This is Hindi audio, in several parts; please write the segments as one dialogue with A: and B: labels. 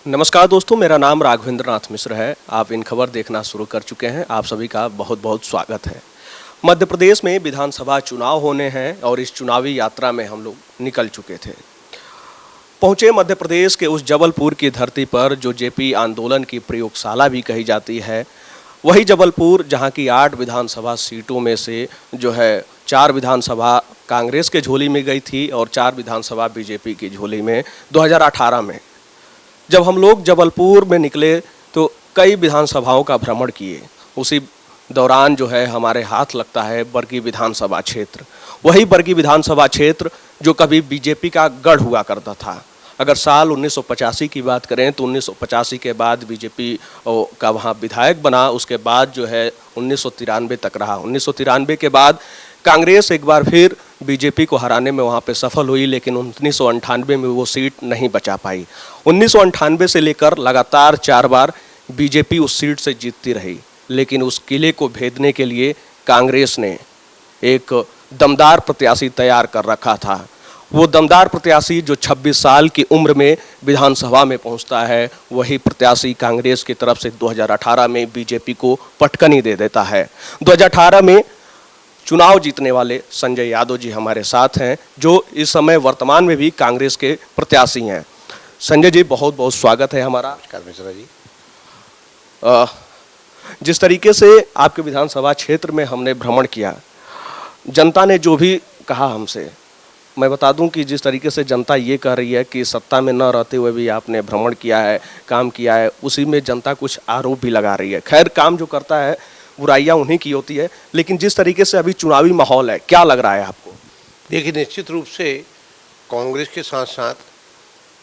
A: नमस्कार दोस्तों, मेरा नाम राघवेंद्र नाथ मिश्र है। आप इन खबर देखना शुरू कर चुके हैं। आप सभी का बहुत बहुत स्वागत है। मध्य प्रदेश में विधानसभा चुनाव होने हैं और इस चुनावी यात्रा में हम लोग निकल चुके थे। पहुंचे मध्य प्रदेश के उस जबलपुर की धरती पर जो जेपी आंदोलन की प्रयोगशाला भी कही जाती है। वही जबलपुर जहां की 8 विधानसभा सीटों में से जो है 4 विधानसभा कांग्रेस के झोली में गई थी और 4 विधानसभा बीजेपी की झोली में 2018 में। जब हम लोग जबलपुर में निकले तो कई विधानसभाओं का भ्रमण किए। उसी दौरान जो है हमारे हाथ लगता है बरगी विधानसभा क्षेत्र। वही बरगी विधानसभा क्षेत्र जो कभी बीजेपी का गढ़ हुआ करता था। अगर साल 1985 की बात करें तो 1985 के बाद बीजेपी का वहाँ विधायक बना। उसके बाद जो है 1993 तक रहा। 1993 के बाद कांग्रेस एक बार फिर बीजेपी को हराने में वहाँ पे सफल हुई, लेकिन 1998 में वो सीट नहीं बचा पाई। 1998 से लेकर लगातार 4 बार बीजेपी उस सीट से जीतती रही, लेकिन उस किले को भेदने के लिए कांग्रेस ने एक दमदार प्रत्याशी तैयार कर रखा था। वो दमदार प्रत्याशी जो 26 साल की उम्र में विधानसभा में पहुंचता है, वही प्रत्याशी कांग्रेस की तरफ से 2018 में बीजेपी को पटकनी दे देता है। 2018 में चुनाव जीतने वाले संजय यादव जी हमारे साथ हैं, जो इस समय वर्तमान में भी कांग्रेस के प्रत्याशी हैं। संजय जी, बहुत बहुत स्वागत है हमारा।
B: नमस्कार मिश्रा जी।
A: जिस तरीके से आपके विधानसभा क्षेत्र में हमने भ्रमण किया, जनता ने जो भी कहा हमसे, मैं बता दूं कि जिस तरीके से जनता ये कह रही है कि सत्ता में न रहते हुए भी आपने भ्रमण किया है, काम किया है, उसी में जनता कुछ आरोप भी लगा रही है। खैर, काम जो करता है बुराइयां उन्हीं की होती है, लेकिन जिस तरीके से अभी चुनावी माहौल है, क्या लग रहा है आपको?
B: देखिए, निश्चित रूप से कांग्रेस के साथ साथ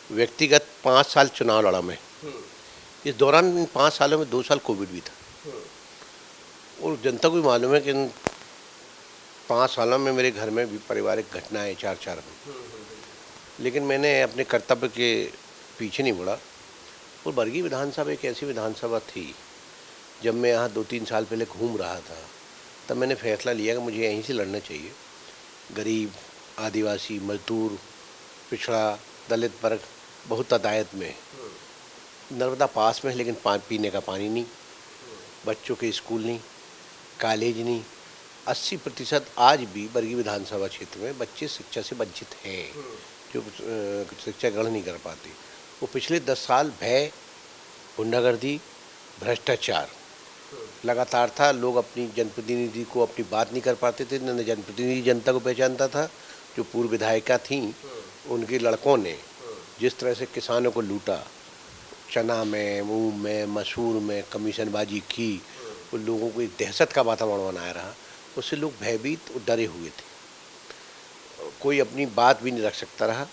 B: व्यक्तिगत 5 साल चुनाव लड़ा मैं। इस दौरान इन 5 सालों में 2 साल कोविड भी था और जनता को भी मालूम है कि इन 5 सालों में मेरे घर में भी पारिवारिक घटनाएं 4-4 हुई, लेकिन मैंने अपने कर्तव्य के पीछे नहीं मुड़ा। और बरगी विधानसभा एक ऐसी विधानसभा थी, जब मैं यहाँ 2-3 साल पहले घूम रहा था तब मैंने फैसला लिया कि मुझे यहीं से लड़ना चाहिए। गरीब, आदिवासी, मजदूर, पिछड़ा, दलित वर्ग बहुत तादाद में। नर्मदा पास में है, लेकिन पीने का पानी नहीं, बच्चों के स्कूल नहीं, कॉलेज नहीं। 80% आज भी बरगी विधानसभा क्षेत्र में बच्चे शिक्षा से वंचित हैं, जो शिक्षा ग्रहण नहीं कर पाते। वो पिछले 10 साल भय, गुंडागर्दी, भ्रष्टाचार लगातार था। लोग अपनी जनप्रतिनिधि को अपनी बात नहीं कर पाते थे, न जनप्रतिनिधि जनता को पहचानता था। जो पूर्व विधायिका थीं, उनके लड़कों ने जिस तरह से किसानों को लूटा, चना में, मूंग में, मसूर में कमीशनबाजी की, उन लोगों को एक दहशत का वातावरण बनाया रहा। उससे लोग भयभीत और डरे हुए थे। कोई अपनी बात भी नहीं रख सकता रहा।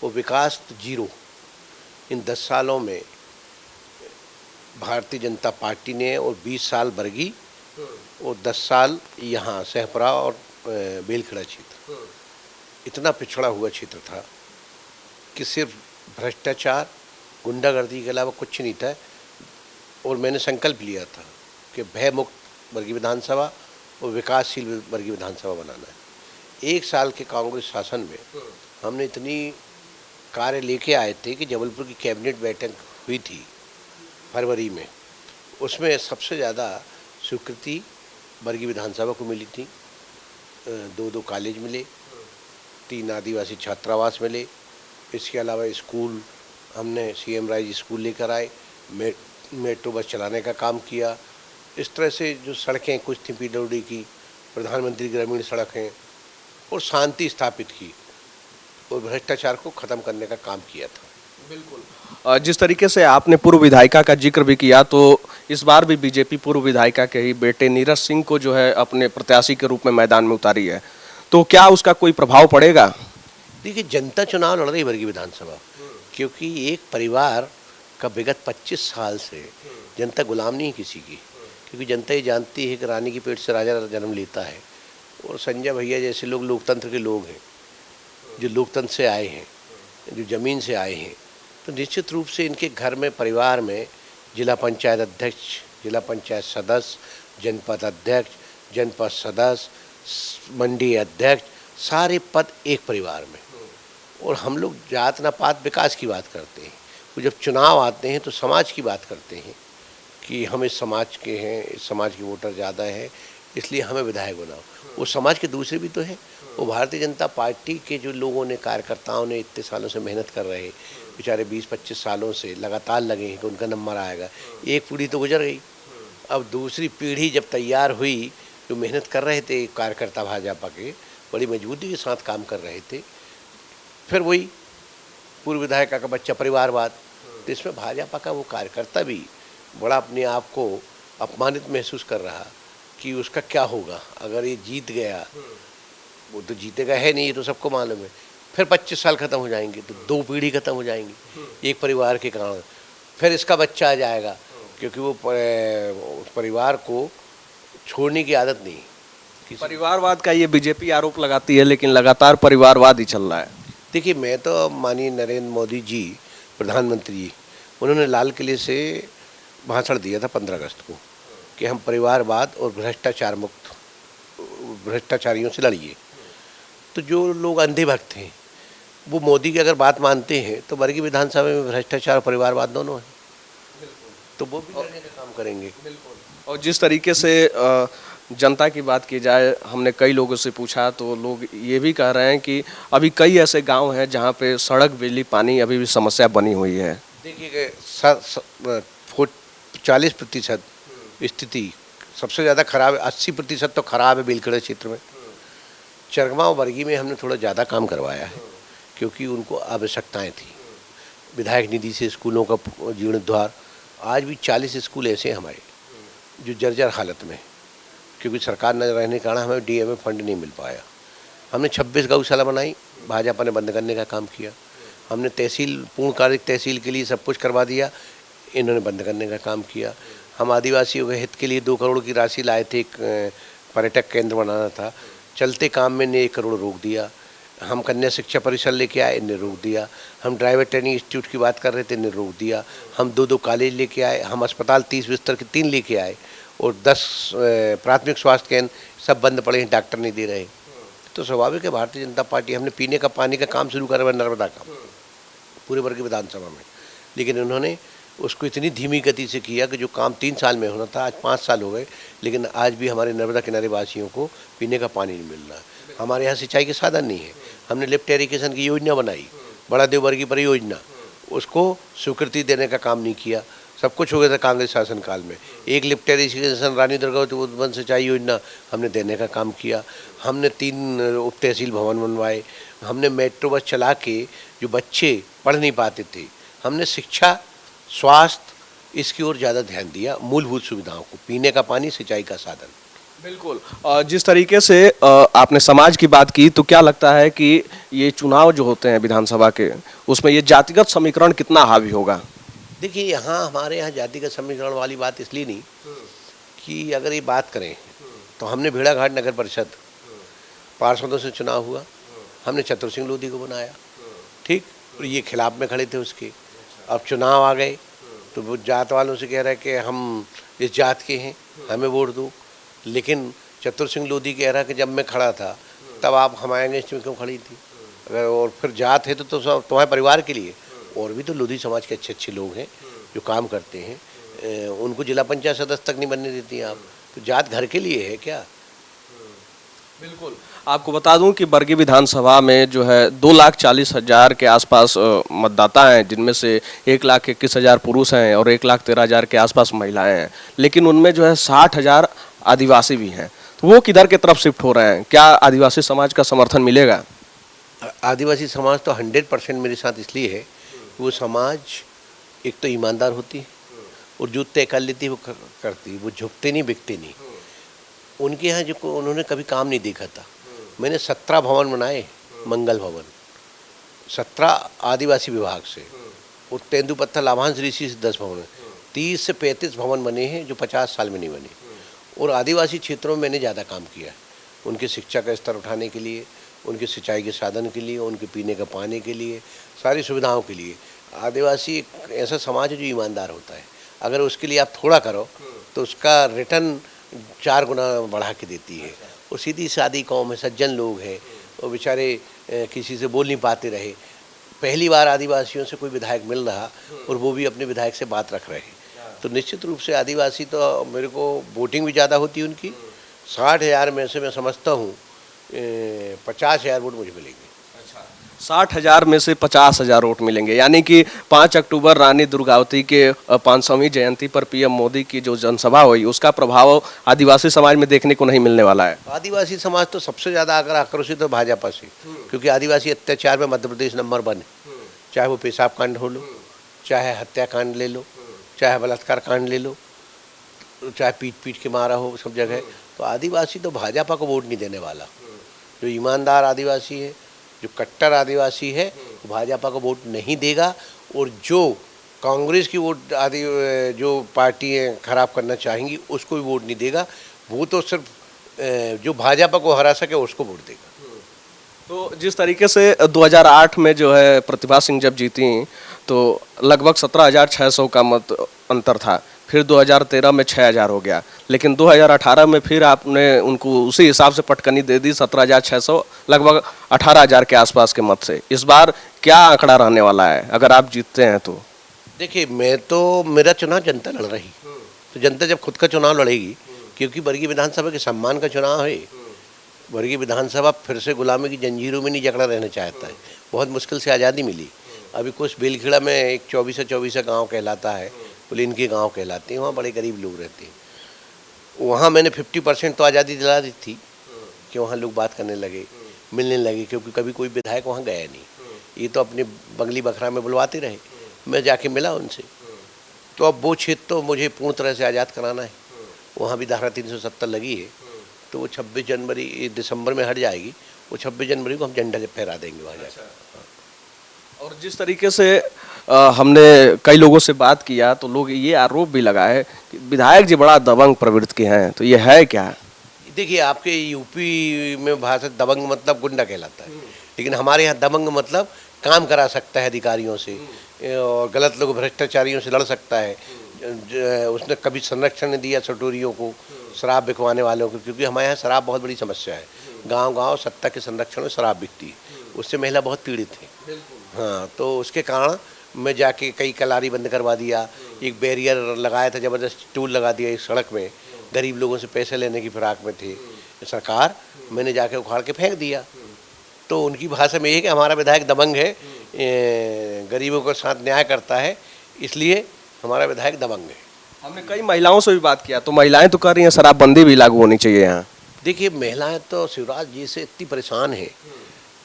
B: वो विकास तो जीरो। इन 10 सालों में भारतीय जनता पार्टी ने, और 20 साल बरगी और 10 साल यहाँ सहपरा और बेलखेड़ा क्षेत्र, इतना पिछड़ा हुआ क्षेत्र था कि सिर्फ भ्रष्टाचार, गुंडागर्दी के अलावा कुछ नहीं था। और मैंने संकल्प लिया था कि भयमुक्त बरगी विधानसभा और विकासशील बरगी विधानसभा बनाना है। 1 साल के कांग्रेस शासन में हमने इतनी कार्य लेके आए थे कि जबलपुर की कैबिनेट बैठक हुई थी फरवरी में, उसमें सबसे ज़्यादा स्वीकृति बरगी विधानसभा को मिली थी। 2 कॉलेज मिले, 3 आदिवासी छात्रावास मिले। इसके अलावा स्कूल हमने CM राइज स्कूल लेकर आए, मेट्रो बस चलाने का काम किया। इस तरह से जो सड़कें कुछ थी PWD की, प्रधानमंत्री ग्रामीण सड़कें, और शांति स्थापित की और भ्रष्टाचार को ख़त्म करने का काम किया था।
A: बिल्कुल। जिस तरीके से आपने पूर्व विधायिका का जिक्र भी किया, तो इस बार भी बीजेपी पूर्व विधायिका के ही बेटे नीरज सिंह को जो है अपने प्रत्याशी के रूप में मैदान में उतारी है, तो क्या उसका कोई प्रभाव पड़ेगा?
B: देखिए, जनता चुनाव लड़ रही बरगी विधानसभा, क्योंकि एक परिवार का विगत 25 साल से जनता गुलाम नहीं है किसी की। क्योंकि जनता ये जानती है कि रानी की पेट से राजा जन्म लेता है, और संजय भैया जैसे लोग लोकतंत्र के लोग हैं, जो लोकतंत्र से आए हैं, जो ज़मीन से आए हैं, तो निश्चित रूप से इनके घर में, परिवार में जिला पंचायत अध्यक्ष, जिला पंचायत सदस्य, जनपद अध्यक्ष, जनपद सदस्य, मंडी अध्यक्ष, सारे पद एक परिवार में। और हम लोग जात ना पात विकास की बात करते हैं। वो जब चुनाव आते हैं तो समाज की बात करते हैं कि हम इस समाज के हैं, इस समाज के वोटर ज़्यादा हैं, इसलिए हमें विधायक बनाओ। वो समाज के दूसरे भी तो हैं। वो भारतीय जनता पार्टी के जो लोगों ने, कार्यकर्ताओं ने इतने सालों से मेहनत कर रहे, बेचारे 20-25 सालों से लगातार लगे हैं कि उनका नंबर आएगा। एक पीढ़ी तो गुजर गई, अब दूसरी पीढ़ी जब तैयार हुई, जो मेहनत कर रहे थे कार्यकर्ता भाजपा के, बड़ी मजबूती के साथ काम कर रहे थे, फिर वही पूर्व विधायक का बच्चा परिवारवाद। तो इसमें भाजपा का वो कार्यकर्ता भी बड़ा अपने आप को अपमानित महसूस कर रहा कि उसका क्या होगा अगर ये जीत गया। वो तो जीतेगा है नहीं, ये तो सबको मालूम है। फिर 25 साल खत्म हो जाएंगे तो 2 पीढ़ी खत्म हो जाएंगी एक परिवार के कारण। फिर इसका बच्चा आ जाएगा, क्योंकि वो उस परिवार को छोड़ने की आदत नहीं।
A: परिवारवाद का ये बीजेपी आरोप लगाती है, लेकिन लगातार परिवारवाद ही चल रहा है।
B: देखिए, मैं तो माननीय नरेंद्र मोदी जी, प्रधानमंत्री जी, उन्होंने लाल किले से भाषण दिया था 15 अगस्त को कि हम परिवारवाद और भ्रष्टाचार मुक्त, भ्रष्टाचारियों से लड़िए। तो जो लोग अंधे भक्त हैं वो मोदी की अगर बात मानते हैं तो वर्गीय विधानसभा में भ्रष्टाचार और परिवारवाद दोनों हैं, तो वो भी लड़ने का काम करेंगे।
A: और जिस तरीके से जनता की बात की जाए, हमने कई लोगों से पूछा तो लोग ये भी कह रहे हैं कि अभी कई ऐसे गांव हैं जहां पे सड़क, बिजली, पानी अभी भी समस्या बनी हुई है।
B: देखिए, 40% स्थिति सबसे ज़्यादा खराब है, 80% तो खराब है बेलखेड़ा क्षेत्र में। चरगमा और बरगी में हमने थोड़ा ज़्यादा काम करवाया है, क्योंकि उनको आवश्यकताएँ थी। विधायक निधि से स्कूलों का जीर्णोद्धार, आज भी 40 स्कूल ऐसे हैं हमारे जो जर्जर हालत में, क्योंकि सरकार न रहने के कारण हमें डीएमए फंड नहीं मिल पाया। हमने 26 गौशाला बनाई, भाजपा ने बंद करने का काम किया। हमने तहसील, पूर्णकालिक तहसील के लिए सब कुछ करवा दिया, इन्होंने बंद करने का काम किया। हम आदिवासियों के हित के लिए 2 करोड़ की राशि लाए थे, एक पर्यटक केंद्र बनाना था, चलते काम में ने 1 करोड़ रोक दिया। हम कन्या शिक्षा परिसर लेके आए, इन्हें रोक दिया। हम ड्राइवर ट्रेनिंग इंस्टीट्यूट की बात कर रहे थे, इन्हें रोक दिया। हम 2 कॉलेज लेके आए, हम अस्पताल 30 बिस्तर के 3 लेके आए, और 10 प्राथमिक स्वास्थ्य केंद्र सब बंद पड़े हैं, डॉक्टर नहीं दे रहे। तो स्वाभाविक है, भारतीय जनता पार्टी, हमने पीने का पानी का काम शुरू करा, नर्मदा का, पूरे वर्ग विधानसभा में, लेकिन उन्होंने उसको इतनी धीमी गति से किया कि जो काम 3 साल में होना था आज 5 साल हो गए, लेकिन आज भी हमारे नर्मदा किनारे वासियों को पीने का पानी नहीं मिल रहा। हमारे यहाँ सिंचाई के साधन नहीं है। हमने लिफ्ट इरिगेशन की योजना बनाई, बड़ा देववर्गीय परियोजना, उसको स्वीकृति देने का काम नहीं किया। सब कुछ हो गया था कांग्रेस शासनकाल में। एक lift irrigation Rani Durgavati one सिंचाई योजना हमने देने का काम किया। हमने 3 उप तहसील भवन बनवाए। हमने मेट्रो बस चला के जो बच्चे पढ़ नहीं पाते थे, हमने शिक्षा, स्वास्थ्य, इसकी ओर ज़्यादा ध्यान दिया, मूलभूत सुविधाओं को, पीने का पानी, सिंचाई का साधन।
A: बिल्कुल। जिस तरीके से आपने समाज की बात की, तो क्या लगता है कि ये चुनाव जो होते हैं विधानसभा के, उसमें ये जातिगत समीकरण कितना हावी होगा?
B: देखिए, यहाँ हमारे यहाँ जातिगत समीकरण वाली बात इसलिए नहीं कि अगर ये बात करें तो हमने भेड़ाघाट नगर परिषद पार्षदों से चुनाव हुआ, हमने चतुर सिंह लोधी को बनाया, ठीक, और ये खिलाफ में खड़े थे उसके। अब चुनाव आ गए तो वो जात वालों से कह रहे हैं कि हम इस जात के हैं, हमें वोट दो, लेकिन चतुर सिंह लोधी कह रहा है कि जब मैं खड़ा था तब आप हमारे अगेंस्ट में क्यों खड़ी थी? अगर और फिर जात है तो तुम्हारे परिवार के लिए। और भी तो लोधी समाज के अच्छे लोग हैं जो काम करते हैं, उनको जिला पंचायत सदस्य तक नहीं बनने देती हैं आप, तो जात घर के लिए है क्या?
A: बिल्कुल। आपको बता दूं कि बरगी विधानसभा में जो है 2,40,000 के आसपास मतदाता हैं, जिनमें से 1,21,000 पुरुष हैं और 1,13,000 के आसपास महिलाएं हैं, लेकिन उनमें जो है 60,000 आदिवासी भी हैं। तो वो किधर की तरफ शिफ्ट हो रहे हैं? क्या आदिवासी समाज का समर्थन मिलेगा?
B: आदिवासी समाज तो 100% मेरे साथ इसलिए है, वो समाज एक तो ईमानदार होती है और जो तय कर लेती है वो करती है, वो झुकते नहीं, बिकते नहीं। उनके यहाँ जो उन्होंने कभी काम नहीं देखा था। मैंने 17 भवन बनाए, मंगल भवन, 17 आदिवासी विभाग से, और तेंदुपत्ता लाभांश ऋषि से 10 भवन, 30 से 35 भवन बने हैं जो 50 साल में नहीं बने। और आदिवासी क्षेत्रों में मैंने ज़्यादा काम किया है, उनकी शिक्षा का स्तर उठाने के लिए, उनके सिंचाई के साधन के लिए, उनके पीने का पानी के लिए, सारी सुविधाओं के लिए। आदिवासी एक ऐसा समाज है जो ईमानदार होता है, अगर उसके लिए आप थोड़ा करो तो उसका रिटर्न 4 गुना बढ़ा के देती है। वो सीधी सादी कौम है, सज्जन लोग हैं, वो बेचारे किसी से बोल नहीं पाते रहे, पहली बार आदिवासियों से कोई विधायक मिल रहा और वो भी अपने विधायक से बात रख रहे हैं, तो निश्चित रूप से आदिवासी तो मेरे को वोटिंग भी ज़्यादा होती है उनकी। 60,000 में से मैं समझता हूँ 50,000 वोट मुझे मिलेंगे।
A: 60,000 में से 50,000 वोट मिलेंगे, यानी कि 5 अक्टूबर रानी दुर्गावती के 500वीं जयंती पर पीएम मोदी की जो जनसभा हुई उसका प्रभाव आदिवासी समाज में देखने को नहीं मिलने वाला है।
B: आदिवासी समाज तो सबसे ज़्यादा अगर आक्रोशित है भाजपा से, क्योंकि आदिवासी अत्याचार में मध्य प्रदेश नंबर 1 है। चाहे वो पेशाब कांड हो लो, चाहे हत्याकांड ले लो, चाहे बलात्कार कांड ले लो, चाहे पीट पीट के मारा हो, सब जगह। तो आदिवासी तो भाजपा को वोट नहीं देने वाला। जो ईमानदार आदिवासी है, जो कट्टर आदिवासी है, वो भाजपा को वोट नहीं देगा। और जो कांग्रेस की वोट जो पार्टियाँ खराब करना चाहेंगी उसको भी वोट नहीं देगा। वो तो सिर्फ जो भाजपा को हरा सके उसको वोट देगा।
A: तो जिस तरीके से 2008 में जो है प्रतिभा सिंह जब जीती तो लगभग 17,600 का मत अंतर था, फिर 2013 में 6,000 हो गया, लेकिन 2018 में फिर आपने उनको उसी हिसाब से पटकनी दे दी 17,600, लगभग 18,000 के आसपास के मत से। इस बार क्या आंकड़ा रहने वाला है अगर आप जीतते हैं तो?
B: देखिए, मेरा चुनाव जनता लड़ रही, तो जनता जब खुद का चुनाव लड़ेगी, क्योंकि वर्गीय विधानसभा के सम्मान का चुनाव है। वर्गीय विधानसभा फिर से गुलामी की जंजीरों में नहीं जकड़ा रहना चाहता है। बहुत मुश्किल से आज़ादी मिली। अभी कुछ बेलखेड़ा में एक 24 गांव कहलाता है, पुलिन के गांव कहलाते हैं, वहाँ बड़े गरीब लोग रहते हैं। वहाँ मैंने 50% तो आज़ादी दिला दी थी कि वहाँ लोग बात करने लगे, मिलने लगे, क्योंकि कभी कोई विधायक वहाँ गया नहीं। ये तो अपने बंगली बखरा में बुलवाते रहे, मैं जाके मिला उनसे। तो अब वो क्षेत्र तो मुझे पूर्ण तरह से आज़ाद कराना है। वहाँ भी धारा 370 लगी है, तो वो 26 जनवरी दिसंबर में हट जाएगी। वो 26 जनवरी को हम झंडा फहरा देंगे वहाँ जाकर।
A: और जिस तरीके से हमने कई लोगों से बात किया तो लोग ये आरोप भी लगाए कि विधायक जी बड़ा दबंग प्रवृत्ति के हैं, तो ये है क्या?
B: देखिए, आपके यूपी में भाषा दबंग मतलब गुंडा कहलाता है, लेकिन हमारे यहाँ दबंग मतलब काम करा सकता है अधिकारियों से, और गलत लोग भ्रष्टाचारियों से लड़ सकता है। उसने कभी संरक्षण नहीं दिया सटोरियों को, शराब बिकवाने वालों को, क्योंकि हमारे यहाँ शराब बहुत बड़ी समस्या है। गांव-गांव सत्ता के संरक्षण में शराब बिकती है, उससे महिला बहुत पीड़ित है। हाँ, तो उसके कारण मैं जाके कई कलारी बंद करवा दिया, एक बैरियर लगाया था, ज़बरदस्त टूल लगा दिया एक सड़क में। गरीब लोगों से पैसे लेने की फिराक में थे सरकार, मैंने जाके उखाड़ के फेंक दिया। तो उनकी भाषा में ये है कि हमारा विधायक दबंग है, गरीबों के साथ न्याय करता है, इसलिए हमारा विधायक दबंग है।
A: हमने कई महिलाओं से भी बात किया तो महिलाएं तो कह रही हैं शराबबंदी भी लागू होनी चाहिए यहाँ।
B: देखिए, महिलाएं तो शिवराज जी से इतनी परेशान है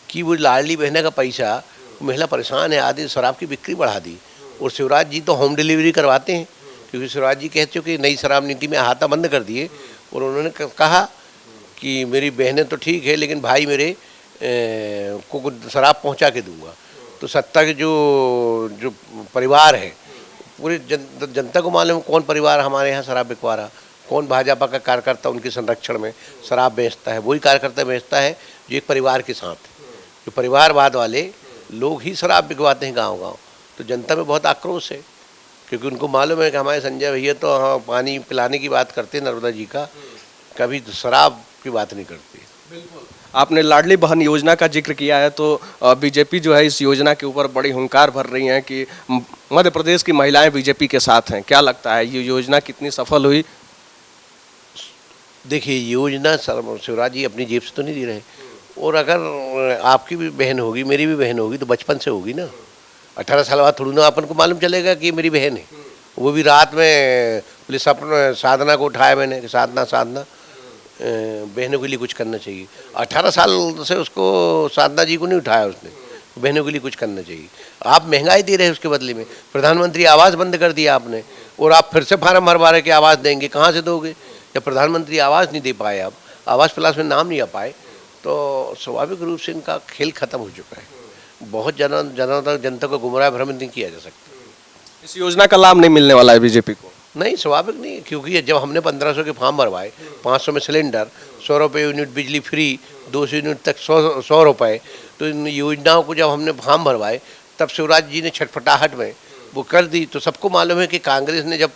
B: कि वो लाडली बहना का पैसा, महिला परेशान है, आधी शराब की बिक्री बढ़ा दी। और शिवराज जी तो होम डिलीवरी करवाते हैं, क्योंकि शिवराज जी कह चुके नई शराब नीति में हाथा बंद कर दिए। और उन्होंने कहा कि मेरी बहनें तो ठीक है, लेकिन भाई मेरे को शराब पहुंचा के दूंगा। तो सत्ता के जो परिवार है, पूरी जनता को मालूम कौन परिवार हमारे यहाँ शराब बिकवा रहा, कौन भाजपा का कार्यकर्ता उनके संरक्षण में शराब बेचता है। वही कार्यकर्ता बेचता है जो एक परिवार के साथ, जो परिवारवाद वाले लोग ही शराब बिकवाते हैं गांव-गांव। तो जनता में बहुत आक्रोश है, क्योंकि उनको मालूम है कि हमारे संजय भैया तो हाँ पानी पिलाने की बात करते हैं नर्मदा जी का, कभी शराब की बात नहीं करती।
A: बिल्कुल, आपने लाडली बहन योजना का जिक्र किया है, तो बीजेपी जो है इस योजना के ऊपर बड़ी हुंकार भर रही है कि मध्य प्रदेश की महिलाएं बीजेपी के साथ हैं। क्या लगता है ये योजना कितनी सफल हुई?
B: देखिए, योजना शिवराज जी अपनी जेब से तो नहीं दे रहे, और अगर आपकी भी बहन होगी, मेरी भी बहन होगी, तो बचपन से होगी ना। 18 साल बाद थोड़ी ना अपन को मालूम चलेगा कि मेरी बहन है। वो भी रात में पुलिस अपने साधना को उठाया मैंने, साधना बहनों के लिए कुछ करना चाहिए। 18 साल से उसको साधना जी को नहीं उठाया उसने, बहनों के लिए कुछ करना चाहिए। आप महंगाई दे रहे हैं, उसके बदले में प्रधानमंत्री आवास बंद कर दिया आपने, और आप फिर से फार्म भरवा रहे कि आवास देंगे। कहाँ से दोगे जब प्रधानमंत्री आवास नहीं दे पाए, आप आवास प्लस में नाम नहीं आ पाए, तो स्वाभाविक रूप से इनका खेल खत्म हो चुका है। बहुत जनता को गुमराह भ्रमित नहीं किया जा सकता।
A: इस योजना का लाभ नहीं मिलने वाला है बीजेपी को?
B: नहीं, स्वाभाविक नहीं, क्योंकि जब हमने 1500 के फॉर्म भरवाए, 500 में सिलेंडर, 100 रुपये यूनिट बिजली फ्री, 200 यूनिट तक 100 रुपये, तो इन योजनाओं को जब हमने फॉर्म भरवाए तब शिवराज जी ने छटपटाहट में वो कर दी। तो सबको मालूम है कि कांग्रेस ने जब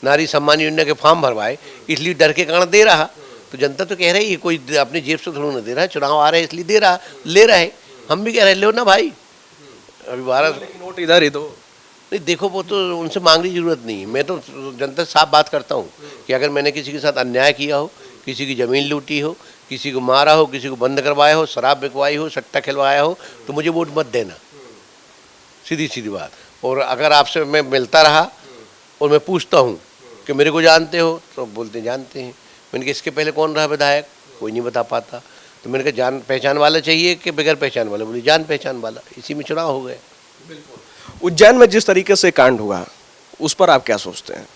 B: नारी सम्मान योजना के फॉर्म भरवाए, इसलिए डर के कारण दे रहा। तो जनता तो कह रही है कोई अपनी जेब से थोड़ा ना दे रहा है, चुनाव आ रहे हैं इसलिए दे रहा, ले रहा है। हम भी कह रहे लो ना भाई, अभी 12
A: लेकिन वोट इधर ही दो।
B: नहीं देखो, वो तो उनसे मांगने की जरूरत नहीं है। मैं तो जनता से साफ बात करता हूँ कि अगर मैंने किसी के साथ अन्याय किया हो, किसी की ज़मीन लूटी हो, किसी को मारा हो, किसी को बंद करवाया हो, शराब बिकवाई हो, सट्टा खिलवाया हो, तो मुझे वोट मत देना, सीधी सीधी बात। और अगर आपसे मैं मिलता रहा और मैं पूछता हूँ कि मेरे को जानते हो, तो बोलते जानते हैं। मैंने कहा इसके पहले कौन रहा विधायक, कोई नहीं बता पाता। तो मैंने कहा जान पहचान वाला चाहिए कि बगैर पहचान वाला, बोली जान पहचान वाला, इसी में चुनाव हो गए।
A: उज्जैन में जिस तरीके से कांड हुआ उस पर आप क्या सोचते हैं?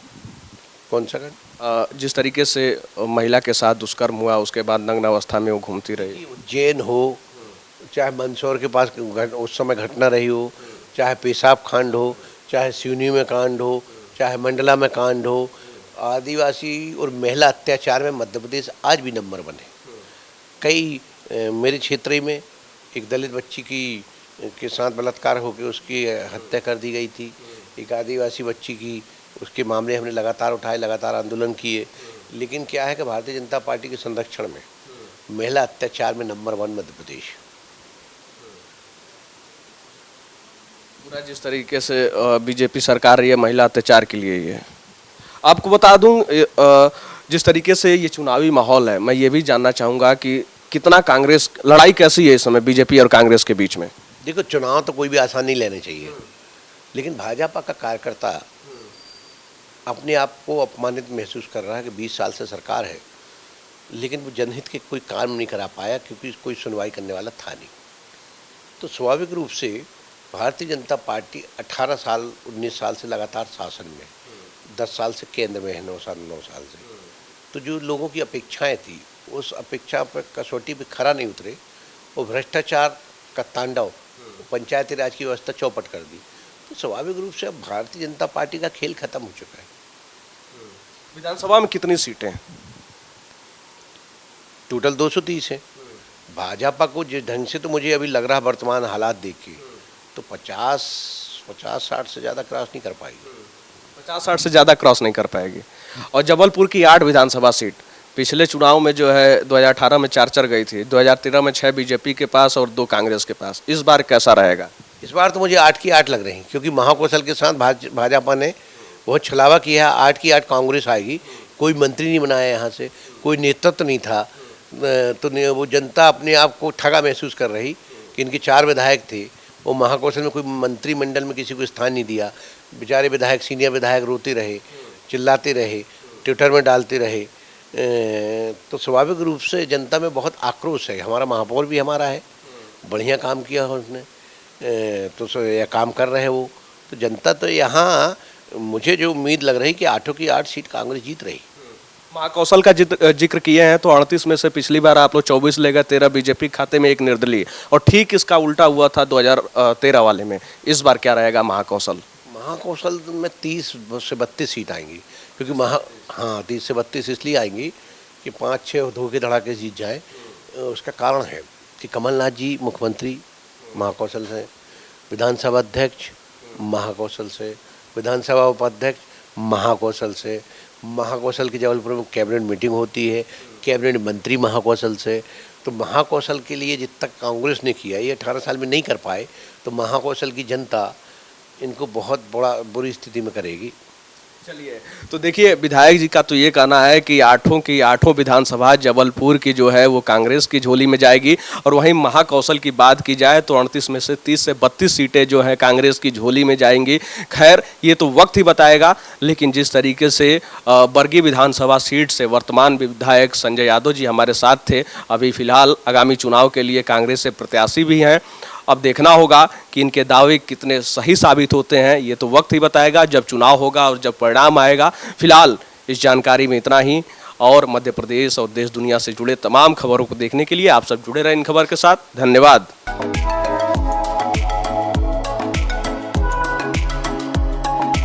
B: कौन सा कांड?
A: जिस तरीके से महिला के साथ दुष्कर्म हुआ, उसके बाद नग्न अवस्था में वो घूमती रही।
B: उज्जैन हो, चाहे मंदसौर के पास उस समय घटना रही हो, चाहे पेशाब कांड हो, चाहे सिवनी में कांड हो, चाहे मंडला में कांड हो, आदिवासी और महिला अत्याचार में मध्य प्रदेश आज भी नंबर 1 है। कई मेरे क्षेत्र में एक दलित बच्ची के साथ बलात्कार होकर उसकी हत्या कर दी गई थी। एक आदिवासी बच्ची की, उसके मामले हमने लगातार उठाए, लगातार आंदोलन किए। लेकिन क्या है कि भारतीय जनता पार्टी के संरक्षण में महिला अत्याचार में नंबर 1 मध्य प्रदेश।
A: पूरा जिस तरीके से बीजेपी सरकार रही है महिला अत्याचार के लिए, ये आपको बता दूं, जिस तरीके से ये चुनावी माहौल है, मैं ये भी जानना चाहूँगा कि कितना कांग्रेस, लड़ाई कैसी है इस समय बीजेपी और कांग्रेस के बीच में?
B: देखो, चुनाव तो कोई भी आसान नहीं लेने चाहिए, लेकिन भाजपा का कार्यकर्ता अपने आप को अपमानित महसूस कर रहा है कि 20 साल से सरकार है, लेकिन वो जनहित के कोई काम नहीं करा पाया क्योंकि कोई सुनवाई करने वाला था नहीं। तो स्वाभाविक रूप से भारतीय जनता पार्टी 18 साल 19 साल से लगातार शासन में, 10 साल से केंद्र में है, 9 साल से। तो जो लोगों की अपेक्षाएं थी, उस अपेक्षा पर कसौटी पे खरा नहीं उतरे और भ्रष्टाचार का तांडव, पंचायती राज की व्यवस्था चौपट कर दी। तो स्वाभाविक रूप से अब भारतीय जनता पार्टी का खेल खत्म हो चुका है।
A: विधानसभा में कितनी सीटें हैं?
B: टोटल 230 है। भाजपा को जिस ढंग से, तो मुझे अभी लग रहा है वर्तमान हालात देख के, तो 50-60 से ज़्यादा क्रॉस नहीं कर पाएगी।
A: 50-60 से ज़्यादा क्रॉस नहीं कर पाएगी। और जबलपुर की 8 विधानसभा सीट पिछले चुनाव में जो है 2018 में 4 गई थी, 2013 में 6 बीजेपी के पास और 2 कांग्रेस के पास। इस बार कैसा रहेगा?
B: इस बार तो मुझे 8 की 8 लग रही, क्योंकि महाकौशल के साथ भाजपा ने बहुत छलावा किया है। 8 की 8 कांग्रेस आएगी। कोई मंत्री नहीं बनाया यहाँ से, कोई नेतृत्व नहीं था, तो वो जनता अपने आप को ठगा महसूस कर रही कि इनके 4 विधायक थे, वो महाकौशल में कोई मंत्रिमंडल में किसी को स्थान नहीं दिया। बेचारे विधायक, सीनियर विधायक रोते रहे, चिल्लाते रहे, ट्विटर में डालते रहे। तो स्वाभाविक रूप से जनता में बहुत आक्रोश है। हमारा महापौर भी हमारा है, बढ़िया काम किया है उसने, तो यह काम कर रहे हैं वो। तो जनता तो यहाँ, मुझे जो उम्मीद लग रही कि 8 की 8 सीट कांग्रेस जीत रही।
A: महाकौशल का जिक्र किए हैं तो 38 में से पिछली बार आप लोग 24 ले गए, 13 बीजेपी खाते में, 1 निर्दलीय, और ठीक इसका उल्टा हुआ था 2013 वाले में। इस बार क्या रहेगा महाकौशल?
B: महाकौशल में 30 से 32 सीट आएंगी, क्योंकि 30 से 32 इसलिए आएंगी कि 5-6 धोखे धड़ाके जीत जाए। उसका कारण है कि कमलनाथ जी मुख्यमंत्री महाकौशल से, विधानसभा अध्यक्ष महाकौशल से, विधानसभा उपाध्यक्ष महाकौशल से, महाकौशल की जबलपुर में कैबिनेट मीटिंग होती है, कैबिनेट मंत्री महाकौशल से। तो महाकौशल के लिए जितना कांग्रेस ने किया, ये 18 साल में नहीं कर पाए, तो महाकौशल की जनता इनको बहुत बुरी स्थिति में करेगी।
A: चलिए, तो देखिए, विधायक जी का तो ये कहना है कि 8 की 8 विधानसभा जबलपुर की जो है वो कांग्रेस की झोली में जाएगी, और वहीं महाकौशल की बात की जाए तो 38 में से 30 से 32 सीटें जो हैं कांग्रेस की झोली में जाएंगी। खैर, ये तो वक्त ही बताएगा, लेकिन जिस तरीके से बरगी विधानसभा सीट से वर्तमान विधायक संजय यादव जी हमारे साथ थे, अभी फिलहाल आगामी चुनाव के लिए कांग्रेस से प्रत्याशी भी हैं। अब देखना होगा कि इनके दावे कितने सही साबित होते हैं, ये तो वक्त ही बताएगा जब चुनाव होगा और जब परिणाम आएगा। फिलहाल इस जानकारी में इतना ही, और मध्य प्रदेश और देश दुनिया से जुड़े तमाम खबरों को देखने के लिए आप सब जुड़े रहें इन खबर के साथ। धन्यवाद।